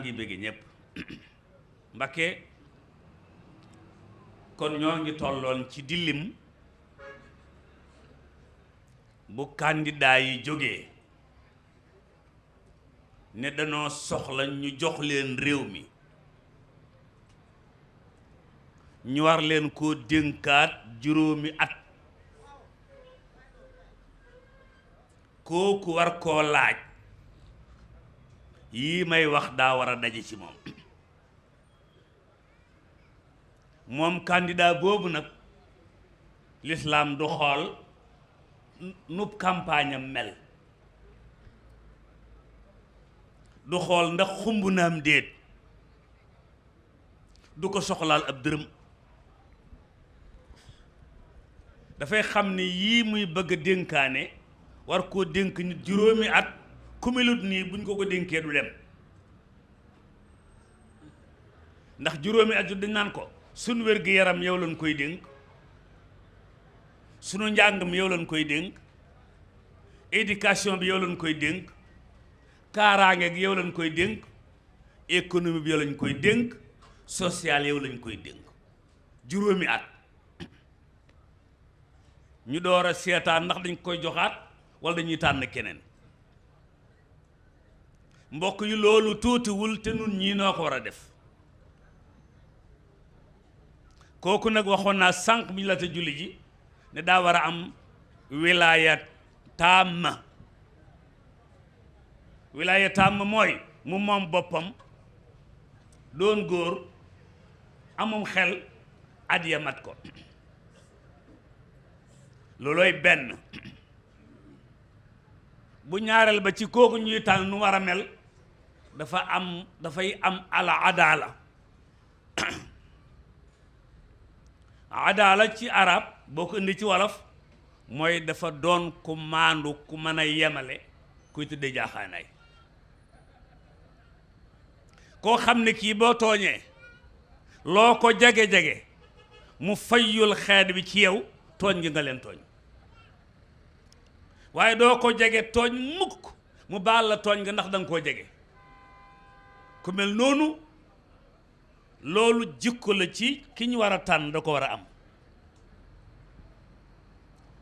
ngi bëgg ñëpp Mbakke kon ñoo ngi tolloon ci dilim bu candidat yi jógee ne danoo soxla ñu jox leen réew mi ñu war leen koo dénkaat juróomi at kooku war koo laaj yii may wax daa war a daje ci moom candidat boobu nag l'islam du xool nub campagne am mel du xool ndax xumb naam déet du ko soxlaal ab dërëm dafay xam ne yii muy bëgg a dénkaane war koo dénk nit juróomi at ku melut nii buñ ko dénkee du dem ndax juróomi at yu dañ naan ko sunu wér-gi-yaram yow lañ koy dénk sunu njàng mi yow lañ koy dénk éducation bi yow lañ koy dénk kaaraange gi yow lañ koy dénk économie bi yow lañ koy dénk social yow lañ koy dénk juróomi at ñu door a seetaan ndax dañ koy joxaat wala dañuy tànn keneen mbokk yi loolu tuutiwul te nun ñii noo ko war a def kooku nag waxoon naa sànq bi ñu la te julli ji ne daa war a am wilaaya tàmm mooy mu moom boppam doon góor amum xel at ya mat ko loolooy benn bu ñaareel ba ci kooku ñuy tànn nu war a mel dafay am ala adala adala ci arab boo ko indi ci wolof mooy dafa doon ku maandu ku mën a yemale kuy tëddee jaaxaanaay koo xam ne kii boo tooñee loo ko jege-jege mu fayyul xeet bi ci yow tooñ gi nga leen tooñ waaye doo ko jege tooñ mukk mu baal la tooñ nga ndax danga koo jege ku mel noonu loolu jikko la ci ki ñu war a tànn da ko war a am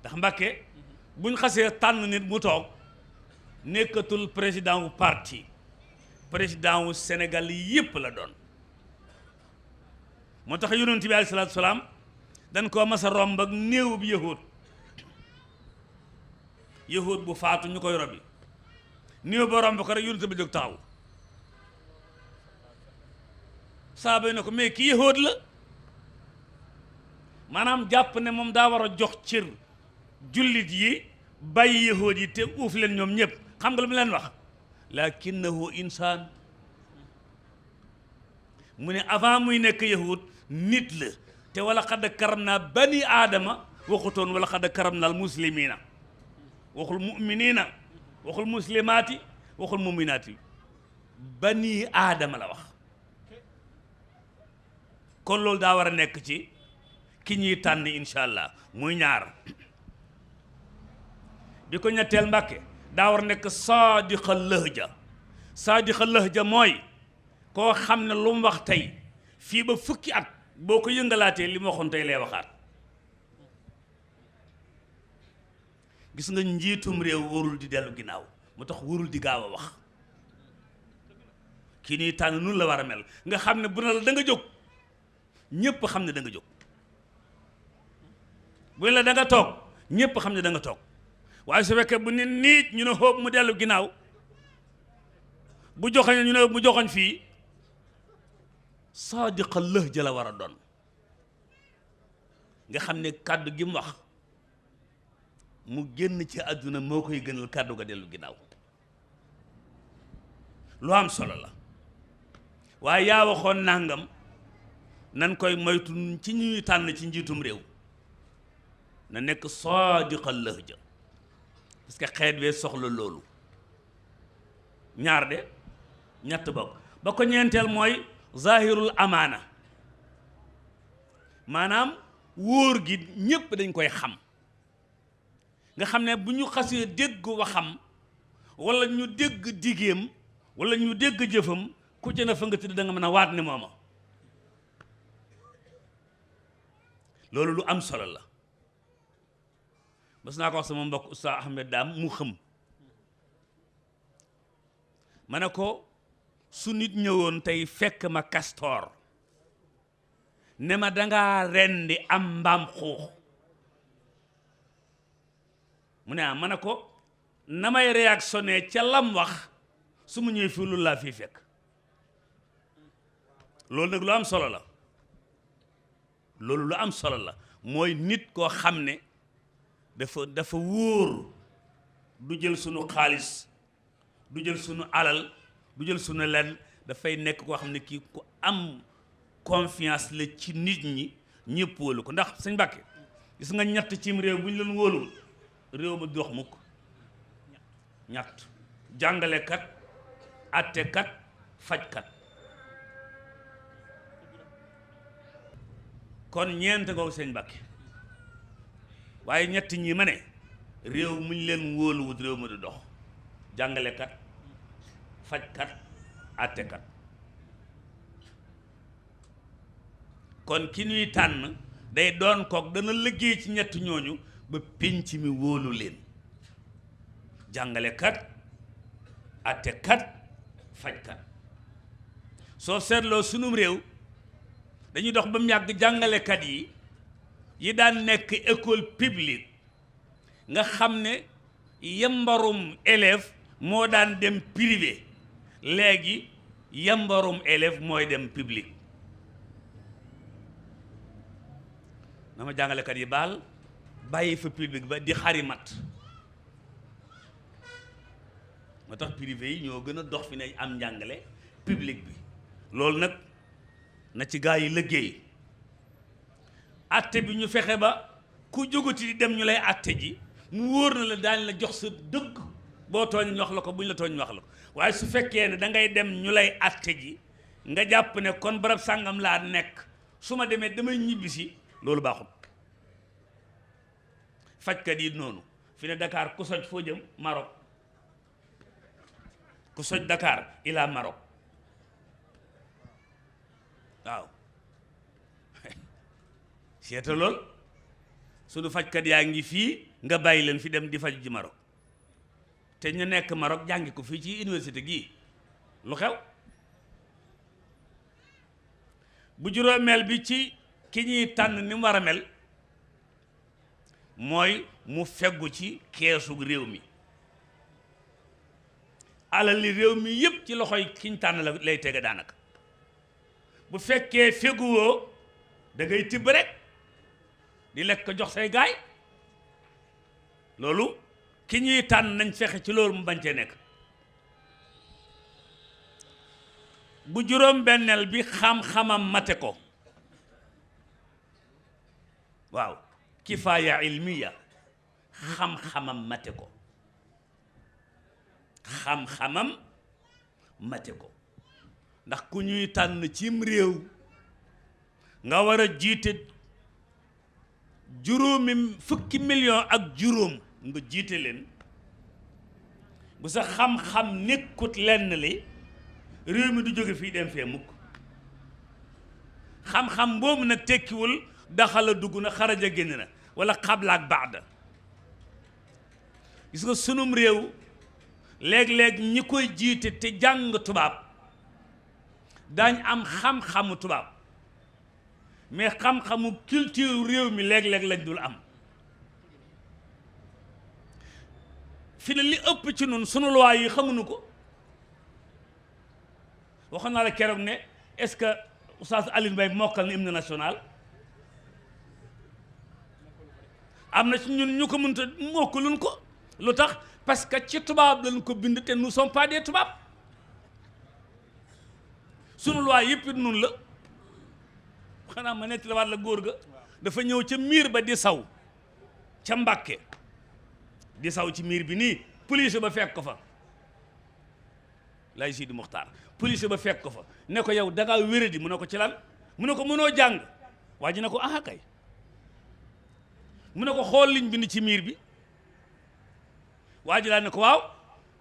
ndax Mbàkke buñ xasee tànn nit mu toog nekkatul président wu parti président wu Sénégal yépp la doon moo tax yonent bi alayhi salaatu salaam dañ koo mas a romb ak néew bi yahud bu faatu ñu koy robi néew ba romb ko rek yonent bi jóg taxaw saaba yi ne ko mais ki yahud la maanaam jàpp ne moom daa war a jox cër jullit yi bàyyi yahud yi te uuf leen ñoom ñëpp xam nga lu mu leen wax lakinnahu insaan mu ne avant muy nekk yahud nit la te wala xadd karam naa bani aadama waxutoon wala xadd karam naa al muslimina waxul muminina waxul muslimaati waxul muminaati bani aadama la wax kon loolu daa war a nekk ci ki ñuy tànn insha allah muy ñaar bi ko ñetteel Mbàkke daa war a nekk saadiqa lahja mooy koo xam ne lu mu wax tey fii ba fukki at boo ko yëngalaatee li mu waxoon tey lay waxaat gis nga njiitum réew warul di dellu ginnaaw mu tax warul di gaaw a wax kii ñuy tànn nun la war a mel nga xam ne bu ne la da nga jóg ñépp xam ne da nga jóg bu ne la da nga toog ñépp xam ne da nga toog waaye su fekkee bu ne niit ñu ne xóob mu dellu ginnaaw bu joxoñ ñu ne mu joxoñ fii saadiqa lahja la war a doon nga xam ne kàddu gi mu wax mu génn ci àdduna moo koy gënal kàddu ga dellu ginnaaw lu am solo la waaye yaa waxoon nangam nan koy moytu ci ñuy tànn ci njiitum réew na nekk saadiqa lahja parce que xeet wee soxla loolu ñaar de ñett bokk ba ko ñeenteel mooy zahirul amaana maanaam wóor gi ñépp dañ koy xam nga xam ne bu ñu xasee dégg waxam wala ñu dégg digéem wala ñu dégg jëfam ku ci na fa nga tëdd da nga mën a waat ni mooma loolu lu am solo la. bas naa ko wax sama mbokk Oustaz Ahmed Dam mu xëm ma ne ko su nit ñëwoon tey fekk ma Castor ne ma dangaa rendi am mbaam xuux mu ne ma ne ko na may réactionné ca lam wax su mu ñëwee fii lu laa fii fekk loolu nag lu am solo la loolu lu am solo la mooy nit koo xam ne dafa wóor du jël sunu xaalis du jël sunu alal du jël sunu lenn dafay nekk koo xam ne kii ku am confiance la ci nit ñi ñëpp wóolu ko ndax sëñ Mbàkke gis nga ñett cim réew bu ñu leen wóoluwul réew ma dox mukk ñett jàngalekat attekat fajkat kon ñeent ngoo sëñ Mbàkke waaye ñett ñi ma ne réew mu ñu leen wóoluwut réew ma du dox jàngalekat fajkat attekat kon ki ñuy tànn day doon kook dana liggéey ci ñett ñooñu ba pénc mi wóolu leen jàngalekat attekat fajkat soo seetloo sunum réew dañuy dox ba mu yàgg jàngalekat yi daan nekk école publique nga xam ne yambarum élève moo daan dem privé léegi yambarum élève mooy dem public na ma jàngalekat yi baal bàyyi fa public ba di xarimat moo tax privé yi ñoo gën a dox fi ne am njàngale public bi loolu nag na ci gaa yi liggéey atte bi ñu fexe ba ku jógati di dem ñu lay atte ji mu wóor na la daañ la jox sa dëgg boo tooñ ñu wax la ko bu ñu la tooñ ñu wax la ko waaye su fekkee ne da ngay dem ñu lay atte ji nga jàpp ne kon barab sàngam laa nekk su ma demee damay ñibbisi loolu baaxul fajkat yi noonu fi ne Dakar ku soj foo jëm Maroc ku soj Dakar ila Maroc waaw seeta lool sunu fajkat yaa ngi fii nga bàyyi leen fi dem di faj ji Maroc te ñu nekk Maroc jàngi ko fii ci université gii lu xew bu juróomeel bi ci ki ñuy tànn ni mu war a mel mooy mu feggu ci keesu réew mi alal li réew mi yépp ci loxoy kiñ tànn la lay tege daanaka bu fekkee feguwoo da ngay tibb rek di lekk ko jox say gaay loolu ki ñuy tànn nañ fexe ci loolu mu bañ cee nekk bu juróom benneel bi xam-xamam mate ko waaw kifaaya ilmiya xam-xamam mate ko xam-xamam mate ko ndax ku ñuy tànn cim réew nga war a jiite fukki million ak juróom nga jiite leen bu sa xam-xam nekkut lenn li réew mi du jóge fii dem fee mukk xam-xam boobu nag tekkiwul daxala dugg na xaraja génn na wala xabla ak baada gis nga sunum réew léeg-léeg ñi koy jiite te jàng tubaab daañ am xam-xamu tubaab mais xam-xamu culture réew mi léeg-léeg lañ dul am fi ne li ëpp ci nun sunu loi yi xamuñu ko waxoon naa la keroog ne est-ce que Oustaz Alioune Mbaye mokkal na hymne national am na ci ñun ñu ko mënta mokkaluñ ko lu tax parce que ci tubaab lañ ko bind te nous sommes pas des tubaab sunu loi yëpp it nun la xanaa ma netti la waat la góor ga dafa ñëw ca miir ba di saw ca Mbàkke di saw ci miir bi nii police ba fekk ko fa lay Sidi Muxtaar police ba fekk ko fa ne ko yow dangaa wéradi mu ne ko ci lan mu ne ko mënoo jàng waa ji ne ko ah kay mu ne ko xool liñ bind ci miir bi waa ji laa ne ko waaw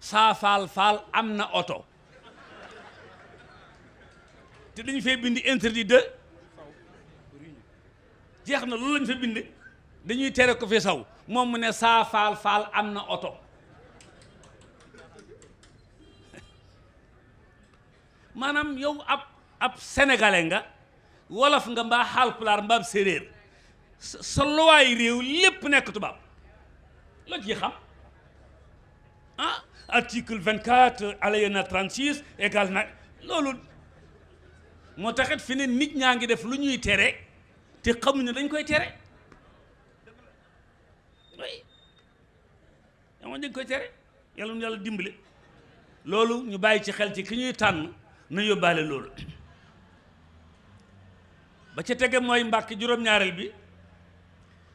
saa faal am na oto te dañu fee bind interdit de jeex na loolu lañu fa bind dañuy tere ko fi saw moom mu ne saa faal am na oto maanaam yow ab sénégalais nga wolof nga mbaa xaalpulaar mbaa séeréer sa luwaay réew lépp nekk tubaab loo ci xam ah article 24 alinéa 36 égal na loolu moo taxit fi ne nit ñaa ngi def lu ñuy tere te xamuñu dañ koy tere oui dañ koy tere yàlla nu yàlla dimbale loolu ñu bàyyi ci xel ci ki ñuy tànn na yóbbaale loolu ba ca tege mooy mbàkk juróom-ñaareel bi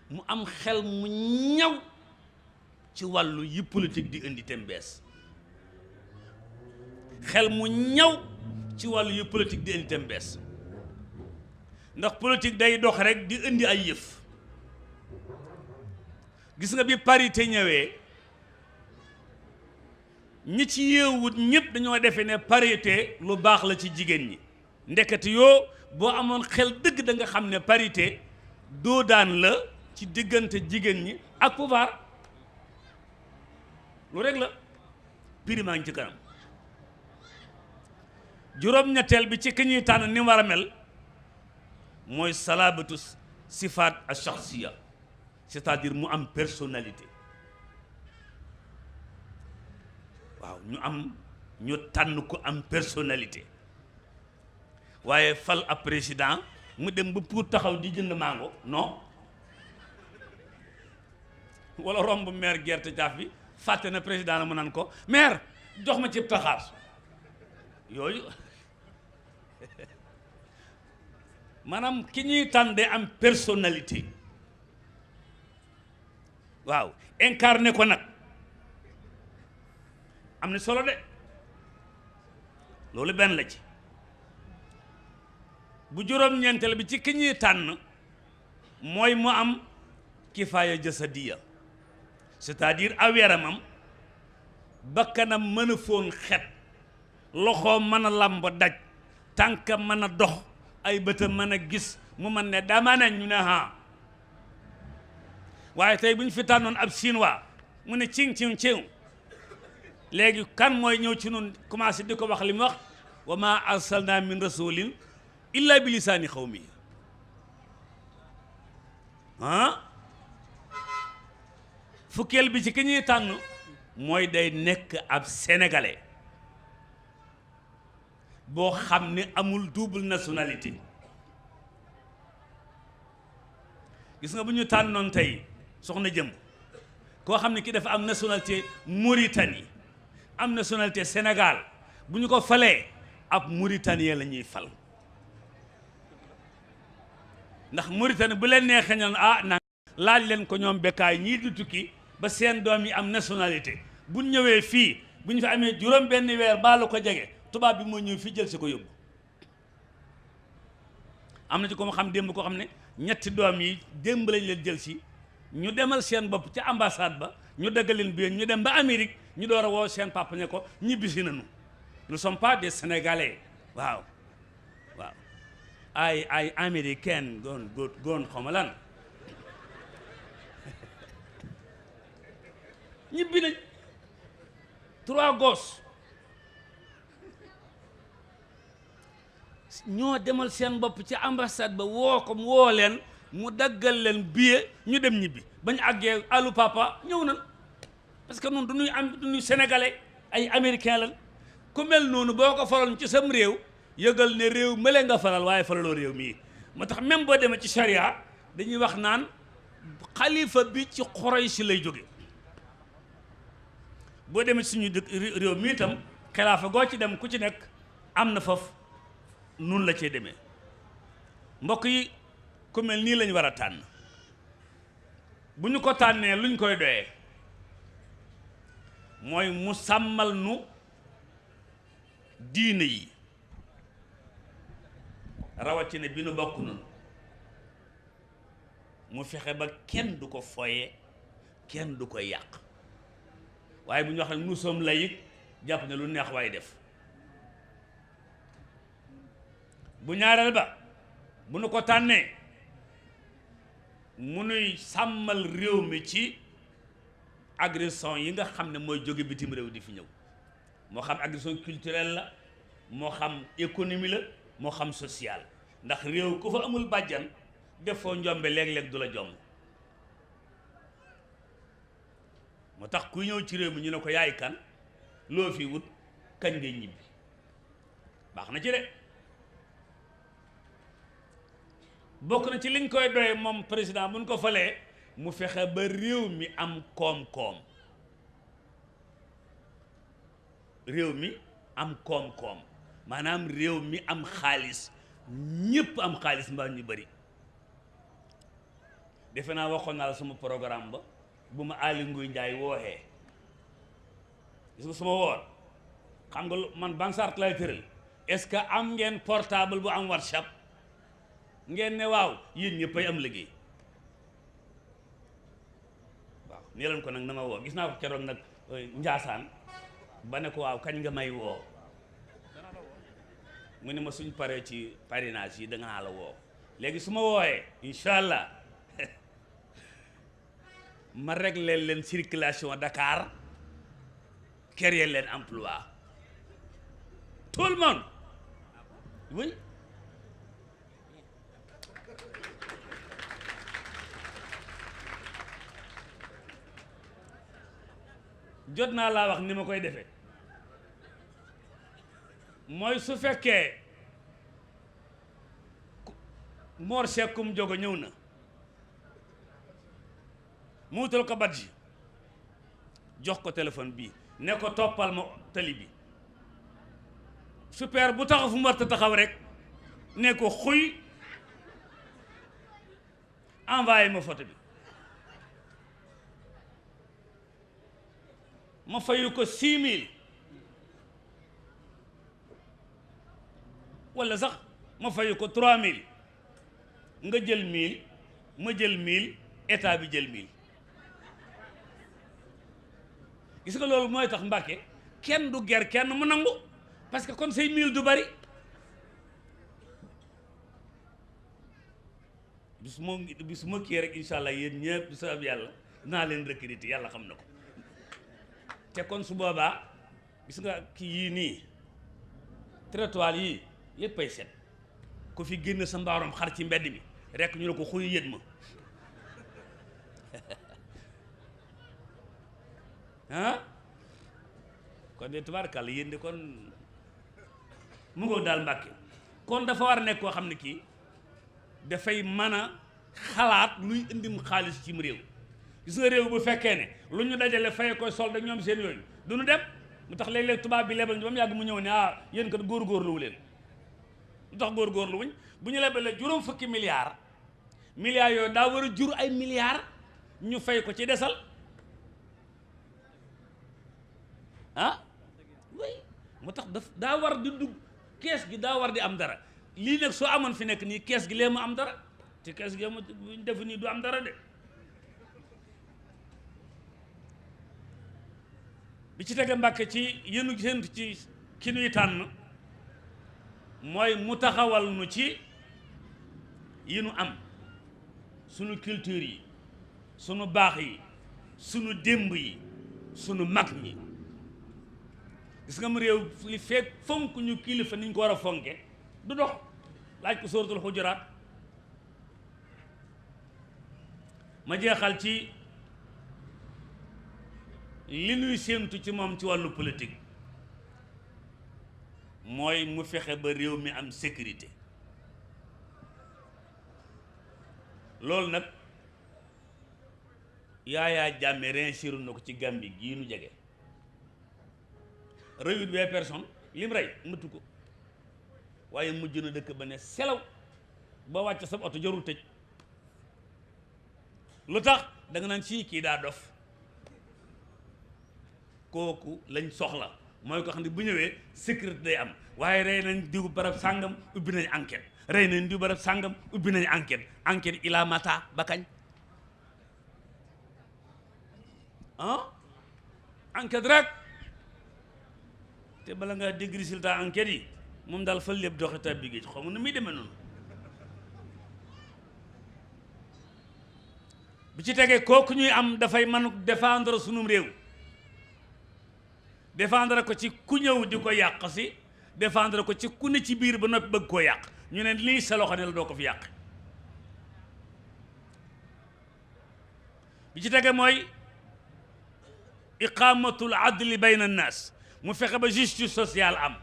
mu am xel mu ñaw ci wàllu yi politique di indi tem bees xel mu ñaw ci wàllu yi politique di indi tem bees ndax politique day dox rek di indi ay yëf gis nga bi parité ñëwee ñi ci yeewut ñëpp dañoo defee ne parité lu baax la ci jigéen ñi ndekete yoo boo amoon xel dëgg da nga xam ne parité doo daan la ci diggante jigéen ñi ak pouvoir lu rek la piri maa ngi ci kanam juróom-ñetteel bi ci ki ñuy tànn ni war a mel mooy salabatu sifaat ash-shakhsiyya c'est-à-dire mu am personnalité waaw ñu tànn ko am personnalité waaye fal ab président mu dem ba pour taxaw di jënd mango non wala romb maire gerte jaaf bi fàtte na président la mu naan ko maire jox ma ci taxaar yooyu maanaam ki ñuy tànn day am personnalité waaw incarné ko nag am na solo de loolu benn la ci bu juróom-ñeenteel bi ci ki ñuy tànn mooy mu am kifaaya jasadiya c'est-à-dire aw yaramam bakkanam mën a fóon xet loxoom mën a lamb daj tànkam mën a dox ay bëtam mën a gis mu mën ne dama ne ñu ne ha waaye tey bu ñu fi tànnoon ab chinois mu ne cing léegi kan mooy ñëw ci nun commencé di ko wax li mu wax wa ma arsalna min rasulin illa bi lisaani xawmi fukkeel bi ci ki ñuy tànn mooy day nekk ab sénégalais boo xam ne amul double nationalité gis nga bu ñu tànnoon tey soxna jëm koo xam ne ki dafa am nationalité Mauritanie am nationalité Sénégal bu ñu ko falee ab Mauritanien la ñuy fal ndax Mauritanie bu leen neexee ñoom na laaj leen ko ñoom bekkaay ñii di tukki ba seen doom yi am nationalité bu ñëwee fii bu ñu fi amee juróom benn weer baa la ko jege tubaab bi moo ñëw fii jël si ko yóbbu am na ci ko ma xam démb ko xam ne ñetti doom yi démb lañ leen jël si ñu demal seen bopp ca ambassade ba ñu daggal leen bi ñu dem ba Amérique ñu door a woo seen papa ne ko ñibbisi nañu nous ne sommes pas des Sénégalais waaw ay américaine goon xawma lan ñibbi nañ 3 gosses ñoo demal seen bopp ci ambassade ba woo ko woo leen mu daggal leen billet ñu dem ñibbi bañ àggee allu papa ñëw nañ parce que noonu du ñuy sénégalais ay américain lan ku mel noonu boo ko faloon ci sam réew yëgal ne réew mële nga falal waaye falaloo réew mii moo tax même boo demee ci charia dañuy wax naan xalifa bi ci Quraysh lay jóge boo demee ci suñu dëkk réew mi itam xilaafa goo ci dem ku ci nekk am na foofu nun la cee demee mbokk yi ku mel nii lañ war a tànn bu ñu ko tànnee luñ koy doyee mooy mu sàmmal nu diine yi rawatina bi nu bokk nun mu fexe ba kenn du ko foye kenn du ko yàq waaye bu ñu wax ne nous sommes laïcs jàpp ne lu neex waay def bu ñaareel ba bu nu ko tànnee mu nuy sàmmal réew mi ci agression yi nga xam ne mooy jóge bitim réew di fi ñëw moo xam agression culturelle la moo xam économie la moo xam social ndax réew ku fa amul bàjjan def foo njombe léeg-léeg du la jomb moo tax kuy ñëw ci réew mi ñu ne ko yaay kan loo fi wut kañ ngay ñibbi baax na ci de bokk na ci liñ koy doye moom président buñ ko falee mu fexe ba réew mi am koom-koom réew mi am koom-koom maanaam réew mi am xaalis ñépp am xaalis mbaa ñu bari defe naa waxoon naa la sama programme ba bu ma Aly Ngouille Ndiaye wooxee gis nga suma woor xam nga man ban sart lay tëral est-ce que am ngeen portable bu am WhatsApp ngeen ne waaw yéen ñëppay am liggéey waaw nee leen ko nag na ma woo gis naa ko keroog nag Njaasaan ba ne ko waaw kañ nga may woo mu ne ma suñ paree ci parrainage yi danga naa la woo léegi su ma wooyee incha allah ma régler leen circulation Dakar créer leen emploi tout le monde oui jot naa laa wax ni ma koy defee mooy su fekkee Mor Sekkum Jogo ñëw na mu wutal ko badge jox ko téléphone bii ne ko toppal ma tali bi super bu taxaw fu mu war a taxaw rek ne ko xuy envoyé ma photo bi ma fayu ko 6000 walla sax ma fayu ko 3000 nga jël 1000 ma jël 1000 état bi jël 1000 gis nga loolu mooy tax Mbàkke kenn du ger kenn mu nangu parce que kon say 1000 du bari bis ma kii rek incha allah yéen ñëpp du sabab yàlla naa leen recruter yàlla xam na ko te kon su boobaa gis nga kii yii nii trottoir yii yéppay set ku fi génn sa mbaarom xar ci mbedd mi rek ñu ne ko xuy yët ma ah kon de tubaarkàlla yéen de kon mu ngoo daal Mbàkke kon dafa war a nekk koo xam ne kii dafay mën a xalaat luy indim xaalis cim réew gis nga réew bu fekkee ne lu ñu dajale fay koy solde ñoom seen yooyu du ñu dem mu tax léeg-léeg tubaab bi lebal ñu ba mu yàgg mu ñëw ne ah yéen kat góor-góorluwu leen lu tax góor-góorlu wuñ bu ñu lebalee juróom fukki milliards yooyu daa war a jur ay milliards ñu fay ko ci desal ah oui mu tax daa war di dugg kees gi daa war di am dara lii nag soo amoon fi nekk nii kees gi lee mu am dara te kees gi buñ def nii du am dara de bi ci tege Mbàkke ci yéenu séentu ci ki nuy tànn mooy mu taxawal nu ci yi nu am sunu culture yi sunu baax yi sunu démb yi sunu mag ñi gis nga mu réew li fekk fonk ñu kilifa niñ ko war a fonke du dox laaj ko sóoratul xujuraat ma jeexal ci li nuy séentu ci moom ci wàllu politique mooy mu fexe ba réew mi am sécurité loolu nag Yaya Jammeh réussir na ko ci Gambie gii nu jege reyut bee personne lim rey mëtu ko waaye mujj na dëkk ba ne selaw ba wàcc sa oto jarul tëj lu tax da nga naan sii kii daa dof kooku lañ soxla mooy ko xam ne bu ñëwee sécurité day am waaye rey nañ diw barab sàngam ubbi nañ enquête rey nañ diw barab sàngam ubbi nañ enquête ila mata ba kañ ah enquête rek te bala ngaa dégg résultat enquête yi moom daal fa lépp doxe tàbbi géej xaw ma nu muy demee noonu. bi ci tegee kooku ñuy am dafay mën défendre sunum réew, défendre ko ci ku ñëw di ko yàq si, défendre ko ci ku ne ci biir ba noppi bëgg koo yàq, ñu ne lii sa loxo ne la doo ko fi yàq. bi ci tege mooy iqamatul adli bayna annaas, mu fexe ba justice sociale am,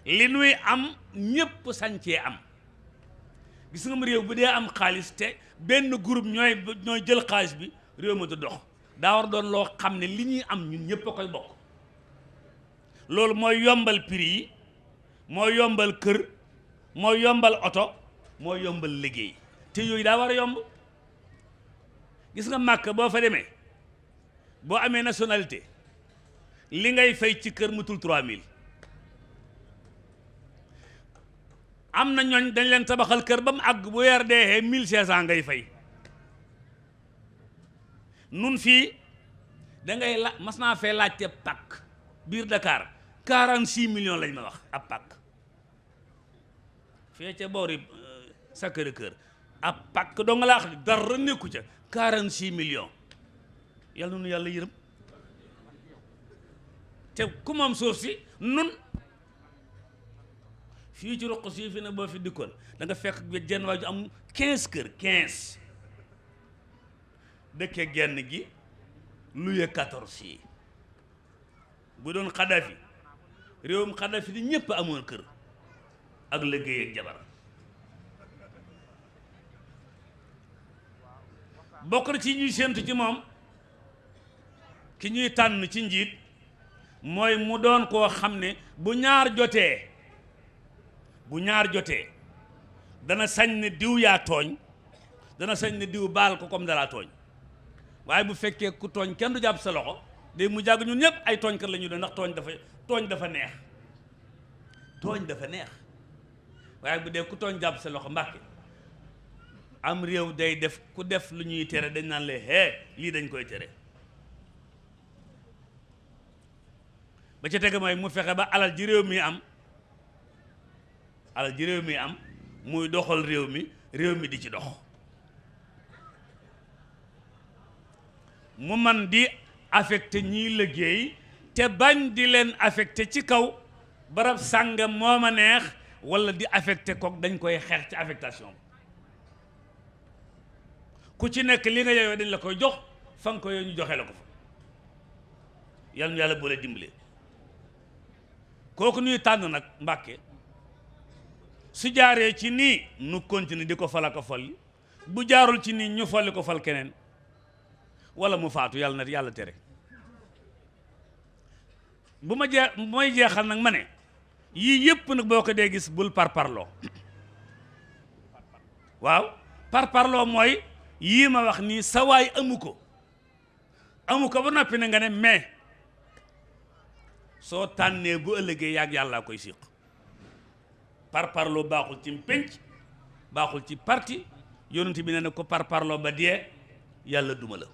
li nuy am ñépp sañcee am. gis nga mu réew bu dee am xaalis te benn groupe ñooy jël xaalis bi, réew ma du dox. daa war doon loo xam ne li ñuy am ñun ñëpp a koy bokk. loolu mooy yombal prix yi, mooy yombal kër, mooy yombal oto, mooy yombal liggéey, te yooyu daa war a yomb. gis nga màkk boo fa demee boo amee nationalité li ngay fay ci kër mutul 3000. am na ñooñ dañ leen tabaxal kër ba mu àgg bu weer dee 1500 ngay fay. nun fii da ngay mas naa fee laajte pàkk biir Dakar 46 millions lañ ma wax ab pàkk. fee ca boori Sacré-Cœur ab pàkk doo nga laa xam dara nekku ca 46 millions. yàlla nu yàlla yërëm te ku moom suuf si nun fii ci roq si fi ne boo fi dikkoon da nga fekk jenn waa ju am 15 kër 15 dëkke genn gi luye 14 yi. bu doon Xadafi réewum Xadafi di ñëpp amoon kër ak liggéey ak jabar. bokk na ci ñuy séentu ci moom ki ñuy tànn ci njiit mooy mu doon koo xam ne bu ñaar jotee dana sañ ne diw yaa tooñ, dana sañ ne diw baal ko comme dalaa tooñ. waaye bu fekkee ku tooñ kenn du jàpp sa loxo de mu jàgg ñun ñëpp ay tooñkat la ñu doon, ndax tooñ dafa neex. waaye bu dee ku tooñ jàpp sa loxo mbàkke am réew day def ku def lu ñuy tere dañ naan la lii dañ koy tere. ba ca tege mooy mu fexe ba alal ji réew mi am muy doxal réew mi di ci dox. mu man di affecté ñiy liggéey te bañ di leen affecté ci kaw barab sàngam moo ma neex, wala di affecté kook dañ koy xeex ci affectation. ku ci nekk li nga yeyoo dañ la koy jox, fa nga ko yooyu ñu joxe la ko fa. yàlla nu yàlla boole dimbale. kooku ñuy tànn nag Mbàkke su jaaree ci nii nu continuer di ko fal ak a folli, bu jaarul ci nii ñu folli ko fal keneen, wala mu faatu yàlla na yàlla tere. bu may jeexal nag ma ne yii yëpp nag boo ko dee gis bul parparloo. waaw parparloo mooy yii ma wax nii sa waay amu ko ba noppi na nga ne mais soo tànnee bu ëllëgee yàgg yàllaa koy siq. parparloo baaxul ci pénc, baaxul ci parti. yonent bi ne na ko parparloo ba dee yàlla duma la.